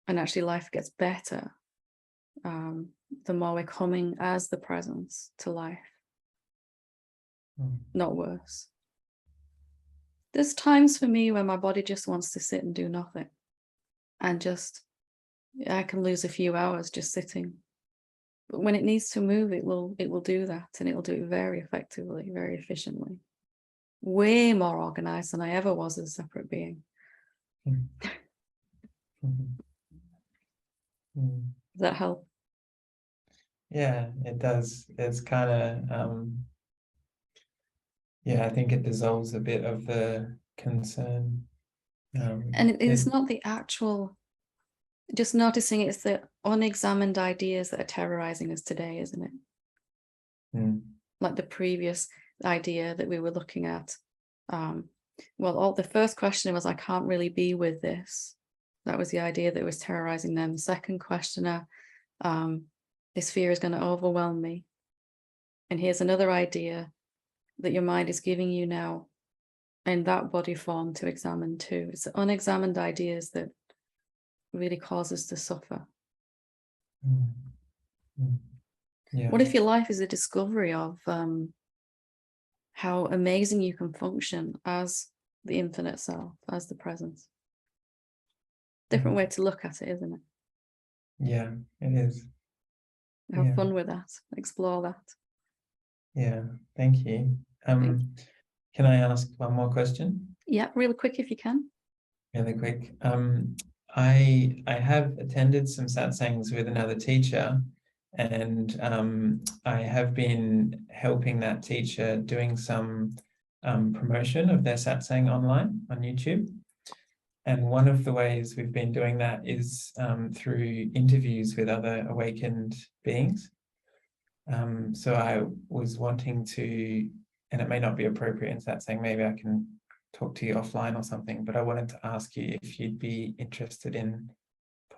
And actually life gets better the more we're coming as the presence to life, not worse. There's times for me when my body just wants to sit and do nothing, and I can lose a few hours just sitting. But when it needs to move, it will do that, and it will do it very effectively, very efficiently, way more organized than I ever was as a separate being. Does that help? Yeah, it does. It's kind of I think it dissolves a bit of the concern. And it's not the actual, just noticing it's the unexamined ideas that are terrorizing us today, isn't it? Like the previous idea that we were looking at. The first question was, I can't really be with this. That was the idea that was terrorizing them. The second questioner, this fear is going to overwhelm me. And here's another idea that your mind is giving you now in that body form to examine too. It's the unexamined ideas that really cause us to suffer. Yeah. What if your life is a discovery of how amazing you can function as the infinite self, as the presence? Different way to look at it, isn't it? Yeah, it is. Have fun with that. Explore that. Yeah, thank you. Can I ask one more question? Yeah, really quick if you can. Really quick. I have attended some satsangs with another teacher, and I have been helping that teacher doing some promotion of their satsang online on YouTube. And one of the ways we've been doing that is through interviews with other awakened beings. So I was wanting to, and it may not be appropriate in satsang, maybe I can talk to you offline or something, but I wanted to ask you if you'd be interested in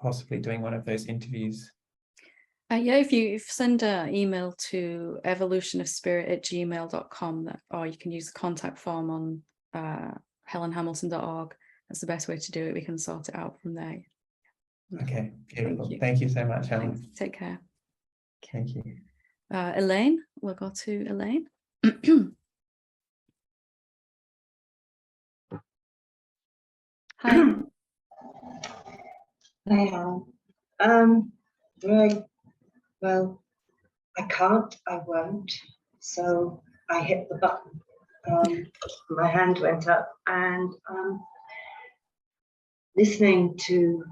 possibly doing one of those interviews. Yeah, if you send an email to evolutionofspirit@gmail.com, or you can use the contact form on helenhamilton.org. That's the best way to do it. We can sort it out from there. Okay, beautiful. Thank you so much, Helen. Thanks. Take care. Thank you. Elaine, we'll go to Elaine. Hi. Hi, Helen. Right. Well, I can't, I won't. So I hit the button. My hand went up, and listening to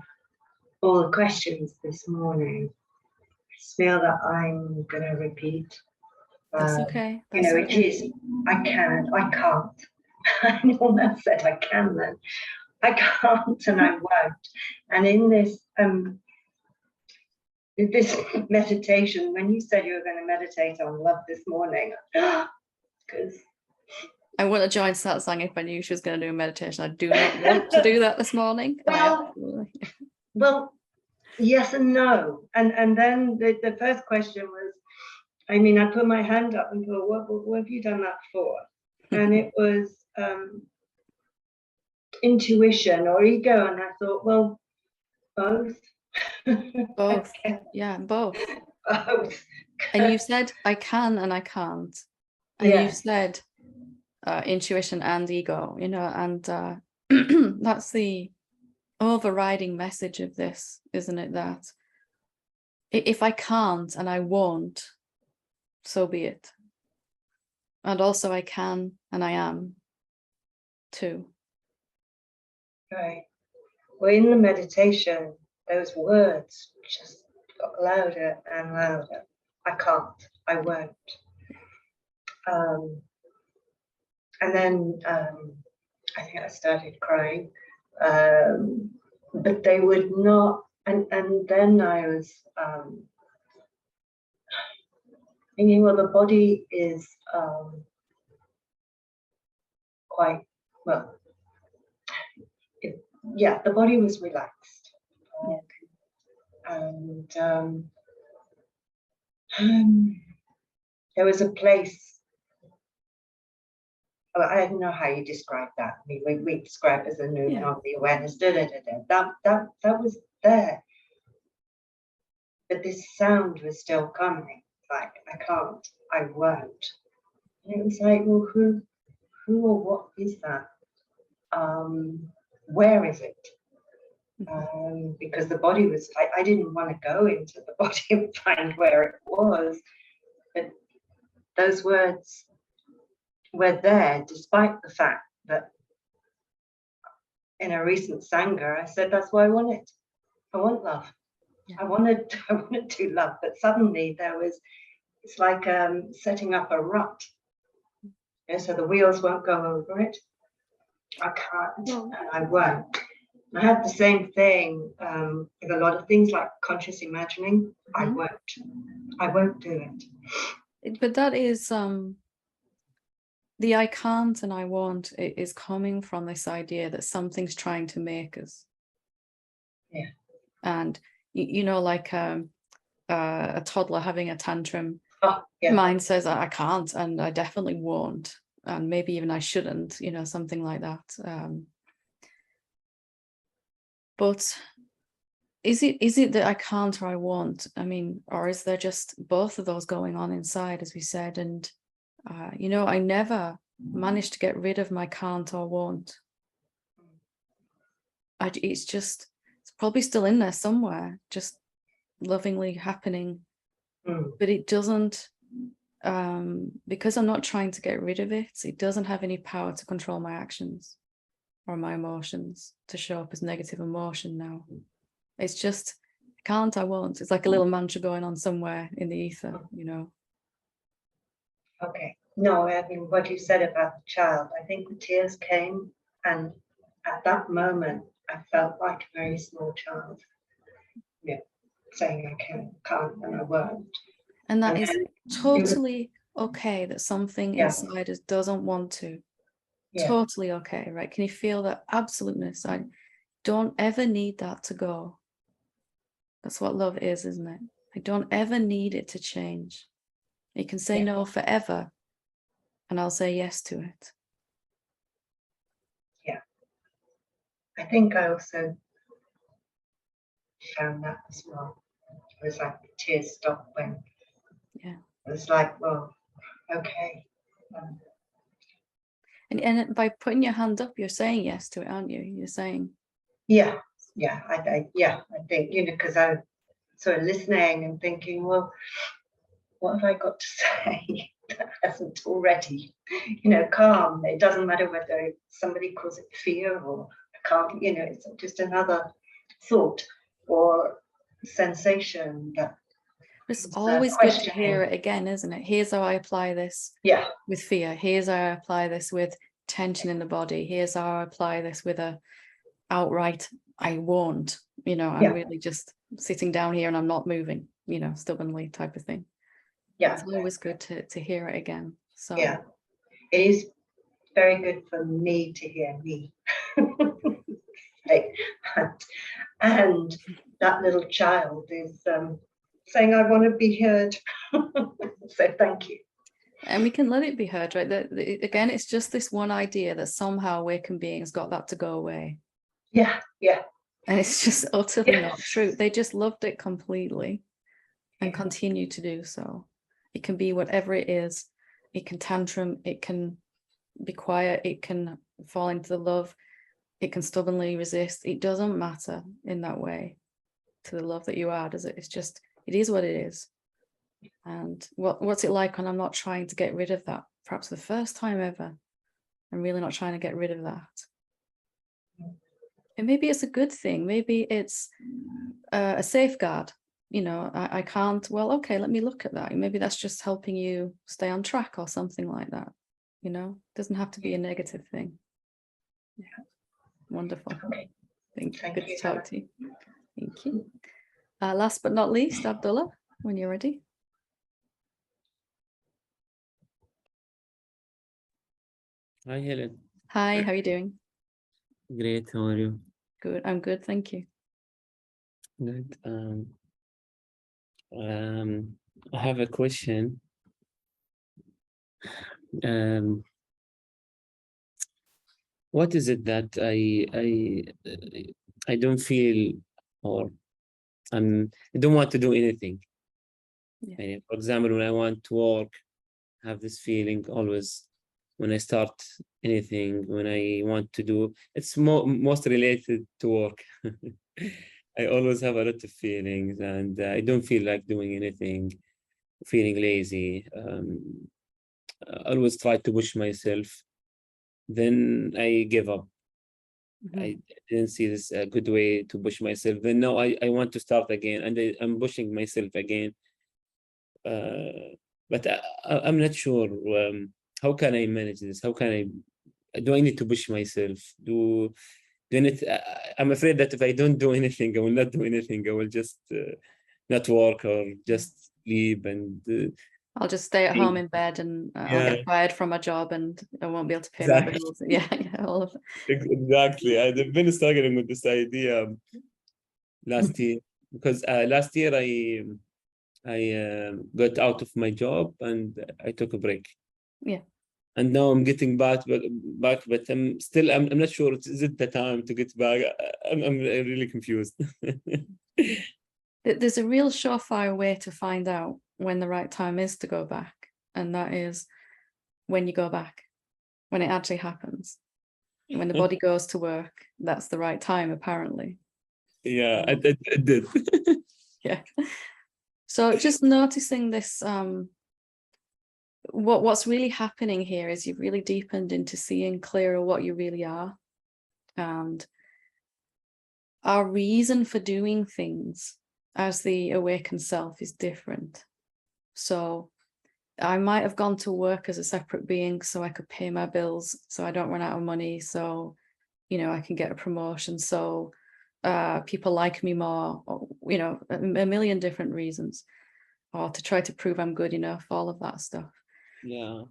all the questions this morning, I just feel that I'm going to repeat. That's okay. It is, I can't. I almost said I can then. I can't and I won't. And in this meditation, when you said you were going to meditate on love this morning, because I want to join Satsang if I knew she was going to do a meditation. I do not want to do that this morning. Well, yes and no. And then the first question was, I mean, I put my hand up and thought, what have you done that for? And it was intuition or ego. And I thought, well, both. Both. Yeah, both. Both. And you said I can and I can't. And you said intuition and ego, you know, and that's the overriding message of this, isn't it? That if I can't and I won't, so be it. And also I can and I am too. Right. Well, in the meditation, those words just got louder and louder. I can't, I won't. And then I think I started crying, but they would not. And then I was thinking, well, the body is quite well. The body was relaxed, and there was a place. I don't know how you describe that. I mean, we describe it as a movement of the awareness. That was there, but this sound was still coming. Like, I can't, I won't. And it was like, well, who or what is that? Where is it? Because the body was, I didn't want to go into the body and find where it was, but those words were there, despite the fact that in a recent Sangha, I said, that's what I wanted. I want love. Yeah. I wanted to love, but suddenly there was, it's like setting up a rut. So the wheels won't go over it. I can't, and I won't. I have the same thing with a lot of things like conscious imagining. I won't do it. But that is the I can't and I won't is coming from this idea that something's trying to make us. Yeah. And you know, like a toddler having a tantrum. Oh, yeah. Mine says I can't and I definitely won't, and maybe even I shouldn't, you know, something like that. But is it that I can't or I won't? I mean, or is there just both of those going on inside, as we said? And you know, I never managed to get rid of my can't or won't. It's probably still in there somewhere, just lovingly happening. But it doesn't, because I'm not trying to get rid of it, it doesn't have any power to control my actions or my emotions to show up as negative emotion now. It's just, I can't, I won't. It's like a little mantra going on somewhere in the ether, you know. Okay. No, I mean, what you said about the child, I think the tears came, and at that moment, I felt like a very small child. Yeah, saying I can't, and I won't. And that is totally okay that something inside us doesn't want to. Totally okay, right? Can you feel that absoluteness? I don't ever need that to go. That's what love is, isn't it? I don't ever need it to change. You can say no forever, and I'll say yes to it. Yeah. I think I also found that as well. It was like the tears stopped when it was like, well, okay. And by putting your hand up, you're saying yes to it, aren't you? You're saying, I think, you know, because I'm sort of listening and thinking, well, what have I got to say that hasn't already, you know, calm. It doesn't matter whether somebody calls it fear or calm, you know, it's just another thought or sensation that. It's always good to hear it again, isn't it? Here's how I apply this with fear. Here's how I apply this with tension in the body. Here's how I apply this with a outright, I won't, you know, I'm really just sitting down here and I'm not moving, you know, stubbornly type of thing. It's always good to hear it again. So it is very good for me to hear me. And that little child is saying, I want to be heard. So thank you. And we can let it be heard, right? Again, it's just this one idea that somehow awakened beings got that to go away. Yeah, yeah. And it's just utterly Yeah. not true. They just loved it completely and continue to do so. It can be whatever it is. It can tantrum, it can be quiet, it can fall into the love, it can stubbornly resist. It doesn't matter in that way to the love that you are, does it? It's just, it is what it is. And what's it like when I'm not trying to get rid of that? Perhaps the first time ever, I'm really not trying to get rid of that. And maybe it's a good thing. Maybe it's a safeguard. You know, I can't, well, okay, let me look at that. Maybe that's just helping you stay on track or something like that. You know, it doesn't have to be a negative thing. Yeah. Wonderful. Okay. Thank you. Thank Good you, to talk Helen. to you. Thank you. Last but not least, Abdullah, when you're ready. Hi, Helen. Hi, how are you doing? Great. How are you? Good. I'm good. Thank you. Good. I have a question. What is it that I don't feel, or I don't want to do anything? Yeah. For example, when I want to work, I have this feeling always when I start anything, when I want to do, it's most related to work. I always have a lot of feelings, and I don't feel like doing anything, feeling lazy. I always try to push myself. Then I give up. Mhm. I didn't see this a good way to push myself. Then now I want to start again, and I'm pushing myself again. But I'm not sure. How can I manage this? How can do I need to push myself? I'm afraid that if I don't do anything, I will not do anything. I will just not work or just sleep, and I'll just stay at home in bed, and I'll Yeah. get fired from my job, and I won't be able to pay Exactly. my bills. Yeah, yeah, all of it. Exactly. I've been struggling with this idea last year, because last year I got out of my job and I took a break. Yeah. And now I'm getting back, but I'm still, I'm not sure, is it the time to get back? I'm really confused. There's a real surefire way to find out when the right time is to go back, and that is when you go back, when it actually happens. When the body goes to work, that's the right time, apparently. Yeah, I did. Yeah. So just noticing this, what's really happening here is you've really deepened into seeing clearer what you really are. And our reason for doing things as the awakened self is different. So I might have gone to work as a separate being so I could pay my bills, so I don't run out of money, so, you know, I can get a promotion, so people like me more, or, you know, a million different reasons, or to try to prove I'm good enough, all of that stuff. Yeah.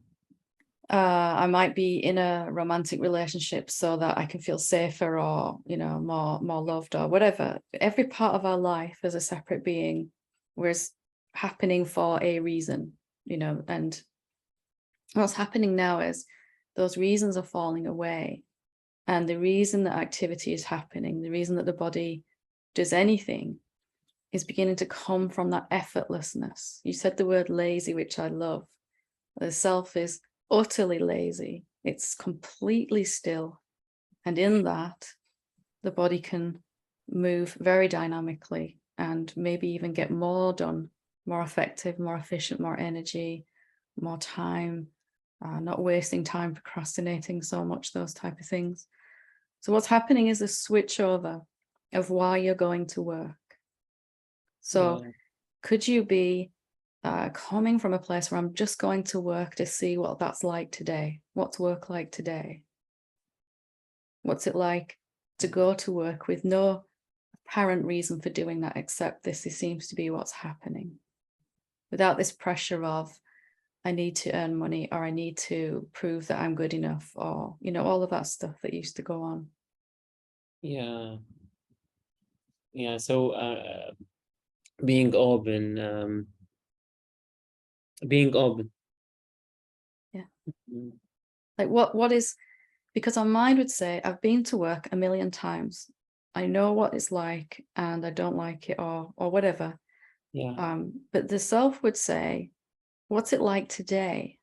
I might be in a romantic relationship so that I can feel safer, or, you know, more loved, or whatever. Every part of our life as a separate being was happening for a reason, you know, and what's happening now is those reasons are falling away. And the reason that activity is happening, the reason that the body does anything, is beginning to come from that effortlessness. You said the word lazy, which I love. The self is utterly lazy. It's completely still. And in that, the body can move very dynamically and maybe even get more done, more effective, more efficient, more energy, more time, not wasting time procrastinating so much, those type of things. So what's happening is a switch over of why you're going to work. So Yeah. could you be coming from a place where I'm just going to work to see what that's like today? What's work like today? What's it like to go to work with no apparent reason for doing that, except this seems to be what's happening, without this pressure of I need to earn money, or I need to prove that I'm good enough, or, you know, all of that stuff that used to go on. Yeah. Yeah, so being open, being open. Yeah. Mm. Like what is, because our mind would say, I've been to work 1,000,000 times. I know what it's like and I don't like it, or whatever. Yeah. But the self would say, what's it like today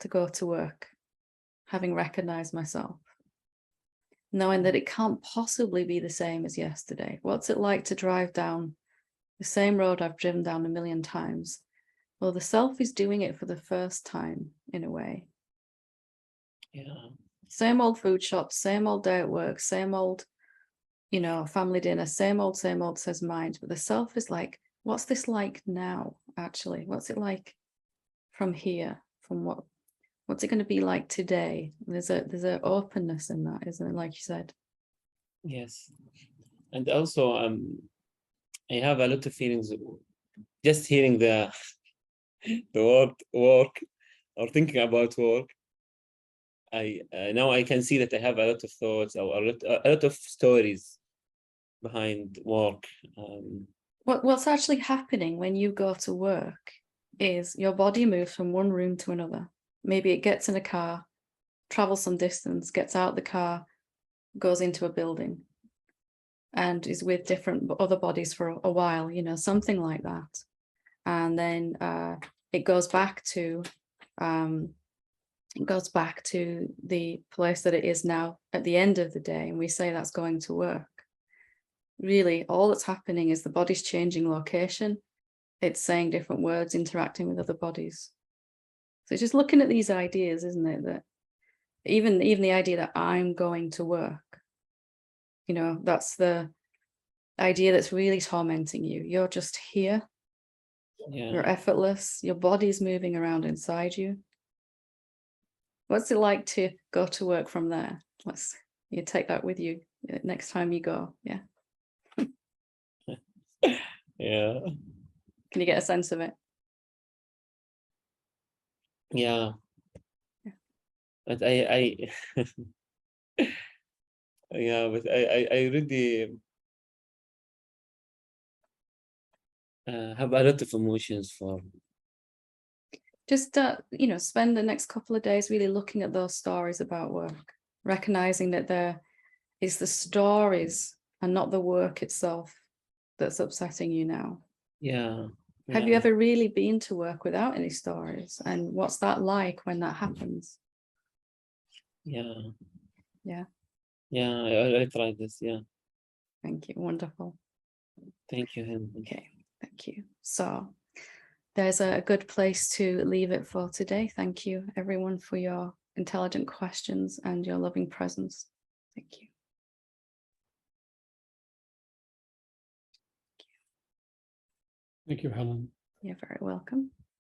to go to work, having recognized myself, knowing that it can't possibly be the same as yesterday? What's it like to drive down the same road I've driven down 1,000,000 times? Well, the self is doing it for the first time in a way. Yeah. Same old food shop, same old day at work, same old, you know, family dinner, same old, says mind. But the self is like, what's this like now, actually? What's it like from here? From what's it going to be like today? There's a openness in that, isn't it? Like you said. Yes. And also, I have a lot of feelings just hearing the word work or thinking about work. I now I can see that I have a lot of thoughts or a lot of stories behind work. What's actually happening when you go to work is your body moves from one room to another. Maybe it gets in a car, travels some distance, gets out the car, goes into a building, and is with different other bodies for a while, you know, something like that. And then it goes back to the place that it is now at the end of the day, and we say that's going to work. Really, all that's happening is the body's changing location. It's saying different words, interacting with other bodies. So it's just looking at these ideas, isn't it? That even the idea that I'm going to work, you know, that's the idea that's really tormenting you. You're just here. Yeah. You're effortless. Your body's moving around inside you. What's it like to go to work from there? You take that with you next time you go. Yeah. Yeah. Can you get a sense of it? Yeah. Yeah. But I yeah, but I really have a lot of emotions for. Just you know, spend the next couple of days really looking at those stories about work, recognizing that there is the stories and not the work itself that's upsetting you now. Yeah. Have Yeah. you ever really been to work without any stories? And what's that like when that happens? Yeah. Yeah. Yeah, I tried this. Yeah. Thank you. Wonderful. Thank you, Helen. Okay, thank you. So there's a good place to leave it for today. Thank you, everyone, for your intelligent questions and your loving presence. Thank you. Thank you, Helen. You're very welcome.